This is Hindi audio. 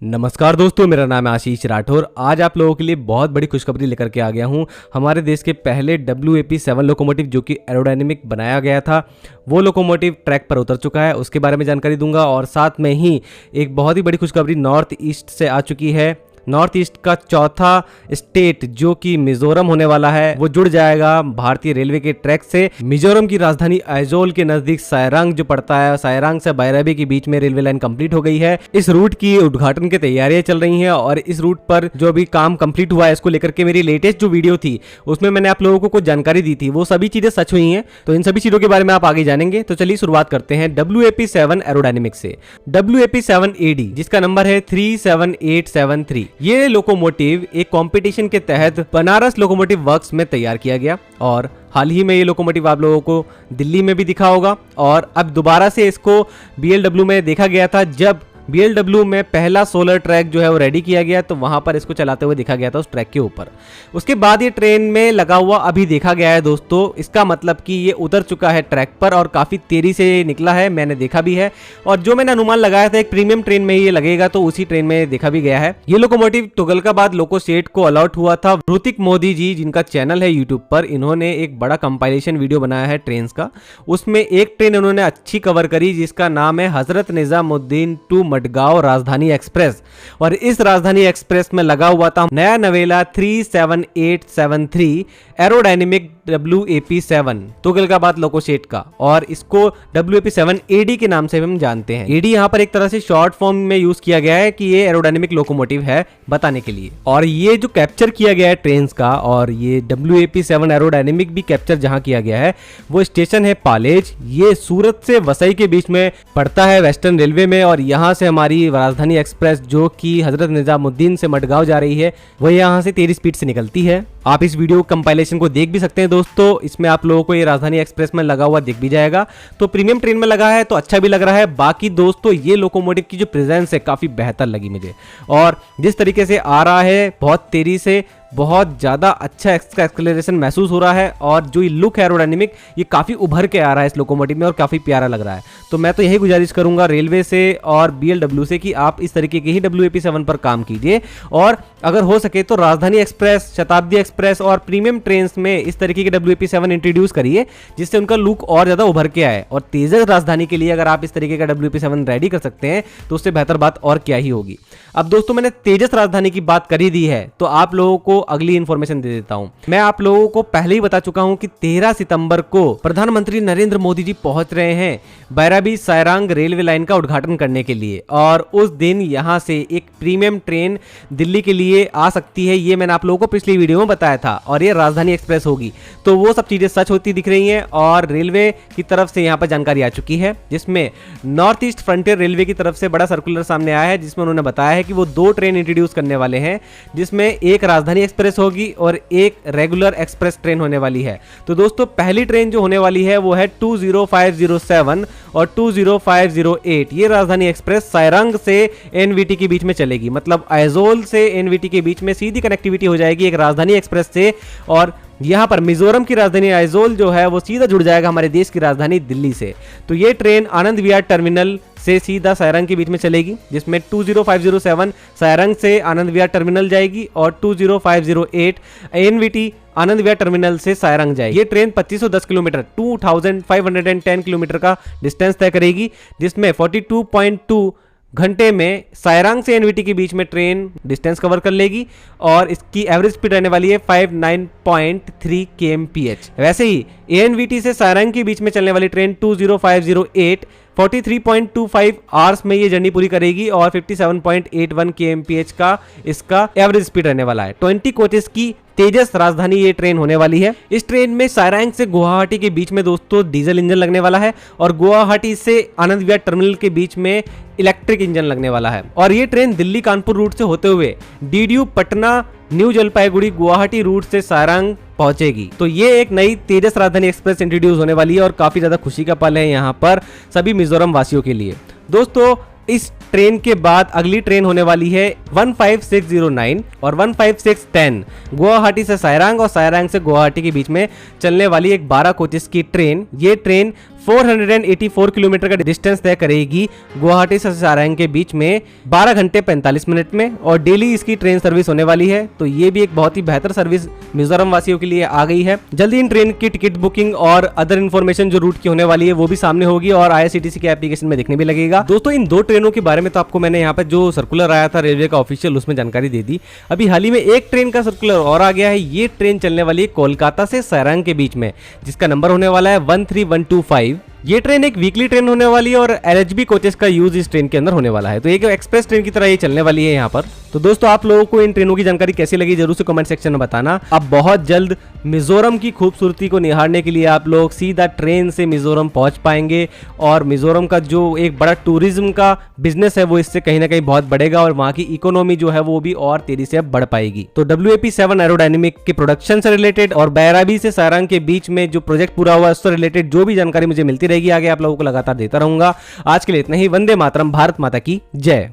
नमस्कार दोस्तों, मेरा नाम है आशीष राठौर। आज आप लोगों के लिए बहुत बड़ी खुशखबरी लेकर के आ गया हूं। हमारे देश के पहले WAP7 लोकोमोटिव जो कि एरोडायनेमिक बनाया गया था, वो लोकोमोटिव ट्रैक पर उतर चुका है। उसके बारे में जानकारी दूंगा और साथ में ही एक बहुत ही बड़ी खुशखबरी नॉर्थ ईस्ट से आ चुकी है। नॉर्थ ईस्ट का चौथा स्टेट जो कि मिजोरम होने वाला है, वो जुड़ जाएगा भारतीय रेलवे के ट्रैक से। मिजोरम की राजधानी आइजोल के नजदीक सायरंग जो पड़ता है, सायरंग से बैराबी के बीच में रेलवे लाइन कंप्लीट हो गई है। इस रूट की उद्घाटन की तैयारियां चल रही हैं और इस रूट पर जो अभी काम कंप्लीट हुआ है, इसको लेकर के मेरी लेटेस्ट जो वीडियो थी उसमें मैंने आप लोगों को कुछ जानकारी दी थी। वो सभी चीजें सच हुई हैं, तो इन सभी चीजों के बारे में आप आगे जानेंगे। तो चलिए शुरुआत करते हैं WAP7 एरोडायनेमिक से। WAP7AD जिसका नंबर है 37873, ये लोकोमोटिव एक कंपटीशन के तहत बनारस लोकोमोटिव वर्क्स में तैयार किया गया और हाल ही में ये लोकोमोटिव आप लोगों को दिल्ली में भी दिखा होगा और अब दोबारा से इसको BLW में देखा गया था। जब BLW में पहला सोलर ट्रैक जो है वो रेडी किया गया, तो वहां पर इसको चलाते हुए दिखा गया था उस ट्रैक के ऊपर। उसके बाद ये ट्रेन में लगा हुआ अभी देखा गया है दोस्तों। इसका मतलब कि ये उतर चुका है ट्रैक पर और काफी तेजी से निकला है, मैंने देखा भी है। और जो मैंने अनुमान लगाया था एक प्रीमियम ट्रेन में ये लगेगा, तो उसी ट्रेन में देखा भी गया है। ये लोकोमोटिव तुगलकाबाद लोको शेड को अलॉट हुआ था। ऋतिक मोदी जी जिनका चैनल है यूट्यूब पर, इन्होंने एक बड़ा कंपाइलेशन वीडियो बनाया है ट्रेन का। उसमें एक ट्रेन उन्होंने अच्छी कवर करी जिसका नाम है हजरत निजामुद्दीन टू मडगांव राजधानी एक्सप्रेस। और इस राजधानी एक्सप्रेस में लगा हुआ था नया नवेला 37873 aerodynamic WAP7 Tughlakabad loco shed का, और इसको WAP7AD के नाम से हम जानते हैं। AD यहाँ पर एक तरह से शॉर्ट फॉर्म में यूज किया गया है कि ये एरोडायनेमिक लोकोमोटिव है बताने के लिए। और ये जो कैप्चर किया गया है ट्रेन का, और ये WAP7 एरोडायनेमिक भी कैप्चर जहां किया गया है, वो स्टेशन है पालेज। ये सूरत से वसई के बीच में पड़ता है वेस्टर्न रेलवे में। और यहाँ से हमारी राजधानी एक्सप्रेस जो कि हजरत निजामुद्दीन से मडगांव जा रही है, वो यहाँ से तेज स्पीड से निकलती है। आप इस वीडियो कंपाइलेशन को देख भी सकते हैं दोस्तों। इसमें आप लोगों को ये राजधानी एक्सप्रेस में लगा हुआ दिख भी जाएगा। तो प्रीमियम ट्रेन में लगा है तो अच्छा भी लग रहा है। बाकी दोस्तों ये लोकोमोटिव की जो प्रेजेंस है काफी बेहतर लगी मुझे, और जिस तरीके से आ रहा है बहुत तेजी से, बहुत ज़्यादा अच्छा इसका एक्सेलरेशन महसूस हो रहा है। और जो ये लुक है एरोडायनेमिक, ये काफ़ी उभर के आ रहा है इस लोकोमोटिव में और काफ़ी प्यारा लग रहा है। तो मैं तो यही गुजारिश करूंगा रेलवे से और BLW से कि आप इस तरीके के ही WAP7 पर काम कीजिए, और अगर हो सके तो राजधानी एक्सप्रेस, शताब्दी एक्सप्रेस और प्रीमियम ट्रेन में इस तरीके के WAP7 इंट्रोड्यूस करिए, जिससे उनका लुक और ज़्यादा उभर के आए। और तेजस राजधानी के लिए अगर आप इस तरीके का WAP7 रेडी कर सकते हैं तो उससे बेहतर बात और क्या ही होगी। अब दोस्तों मैंने तेजस राजधानी की बात कर ही दी है, तो आप लोगों को अगली इंफॉर्मेशन दे देता हूं। मैं आप लोगों को पहले ही बता चुका हूं कि 13 सितंबर को प्रधानमंत्री नरेंद्र मोदी जी पहुंच रहे हैं बैराबी सायरंग रेलवे लाइन का उद्घाटन करने के लिए। और उस दिन यहां से एक प्रीमियम ट्रेन दिल्ली के लिए आ सकती है, ये मैंने आप लोगों को पिछली वीडियो में बताया था। और ये राजधानी एक्सप्रेस होगी, तो वो सब चीजें सच होती दिख रही हैं। और रेलवे की तरफ से यहाँ पर जानकारी आ चुकी है, जिसमें नॉर्थ ईस्ट फ्रंटियर रेलवे की तरफ से बड़ा सर्कुलर सामने आया है, जिसमें उन्होंने बताया है कि वो 2 ट्रेन इंट्रोड्यूस करने वाले हैं, जिसमें एक राजधानी एक्सप्रेस होगी और एक रेगुलर एक्सप्रेस ट्रेन होने वाली है। तो दोस्तों पहली ट्रेन जो होने वाली है वो है 20507 और 20508। ये राजधानी एक्सप्रेस सायरंग से NVT के बीच में चलेगी, मतलब आइजोल से NVT के बीच में सीधी कनेक्टिविटी हो जाएगी एक राजधानी एक्सप्रेस से। और यहाँ पर मिजोरम की राजधानी आइजोल जो है वो सीधा जुड़ जाएगा हमारे देश की राजधानी दिल्ली से। तो ये ट्रेन आनंद विहार टर्मिनल से सीधा सायरंग के बीच में चलेगी, जिसमें 20507 सायरंग से आनंद विहार टर्मिनल जाएगी और 20508 NVT आनंद विहार टर्मिनल से सायरंग जाएगी। ये ट्रेन 2510 किलोमीटर 2510 किलोमीटर का डिस्टेंस तय करेगी, जिसमें 42.2 घंटे में सायरंग से NVT के बीच में ट्रेन डिस्टेंस कवर कर लेगी। और इसकी एवरेज स्पीड रहने वाली है 59.3 kmph। वैसे ही ANVT से सायरंग के बीच में चलने वाली ट्रेन 20508 43.25 आवर्स में ये जर्नी पूरी करेगी और 57.81 kmph का इसका एवरेज स्पीड रहने वाला है। 20 कोचेस की तेजस राजधानी ये ट्रेन होने वाली है। इस ट्रेन में सायरंग से गुवाहाटी के बीच में दोस्तों डीजल इंजन लगने वाला है, और गुवाहाटी से आनंद विहार टर्मिनल के बीच में इलेक्ट्रिक इंजन लगने वाला है। और ये ट्रेन दिल्ली कानपुर रूट से होते हुए DDU Patna new Jalpaiguri Guwahati route से सायरंग पहुंचेगी। तो ये एक नई तेजस राजधानी एक्सप्रेस इंट्रोड्यूस होने वाली है और काफी ज्यादा खुशी का पल है यहाँ पर सभी मिजोरम वासियों के लिए। दोस्तों इस ट्रेन के बाद अगली ट्रेन होने वाली है 15609 और 15610 गुवाहाटी से सायरंग और सायरंग से गुवाहाटी के बीच में चलने वाली एक 12 कोचेस की ट्रेन। ये ट्रेन 484 किलोमीटर का डिस्टेंस तय करेगी गुवाहाटी से सारंग के बीच में 12 घंटे 45 मिनट में, और डेली इसकी ट्रेन सर्विस होने वाली है। तो ये भी एक बहुत ही बेहतर सर्विस मिजोरम वासियों के लिए आ गई है। जल्दी इन ट्रेन की टिकट बुकिंग और अदर इन्फॉर्मेशन जो रूट की होने वाली है वो भी सामने होगी और IRCTC के एप्लीकेशन में देखने भी लगेगा। दोस्तों इन दो ट्रेनों के बारे में तो आपको मैंने यहाँ पे जो सर्कुलर आया था रेलवे का ऑफिशियल, उसमें जानकारी दे दी। अभी हाल ही में एक ट्रेन का सर्कुलर और आ गया है। ये ट्रेन चलने वाली है कोलकाता से सारंग के बीच में, जिसका नंबर होने वाला है 13125। ये ट्रेन एक वीकली ट्रेन होने वाली है और LHB कोचेस का यूज इस ट्रेन के अंदर होने वाला है। तो एक एक्सप्रेस ट्रेन की तरह ये चलने वाली है यहाँ पर। तो दोस्तों आप लोगों को इन ट्रेनों की जानकारी कैसी लगी जरूर से कमेंट सेक्शन में बताना। अब बहुत जल्द मिजोरम की खूबसूरती को निहारने के लिए आप लोग सीधा ट्रेन से मिजोरम पहुंच पाएंगे और मिजोरम का जो एक बड़ा टूरिज्म का बिजनेस है वो इससे कहीं ना कहीं बहुत बढ़ेगा और वहां की इकोनॉमी जो है वो भी और तेजी से बढ़ पाएगी। तो WAP7 एरोडायनेमिक के प्रोडक्शन से रिलेटेड और बैराबी से सारंग के बीच में जो प्रोजेक्ट पूरा हुआ उससे रिलेटेड जो भी जानकारी मुझे मिलती रहेगी आगे आप लोगों को लगातार देता रहूंगा। आज के लिए इतना ही। वंदे मातरम, भारत माता की जय।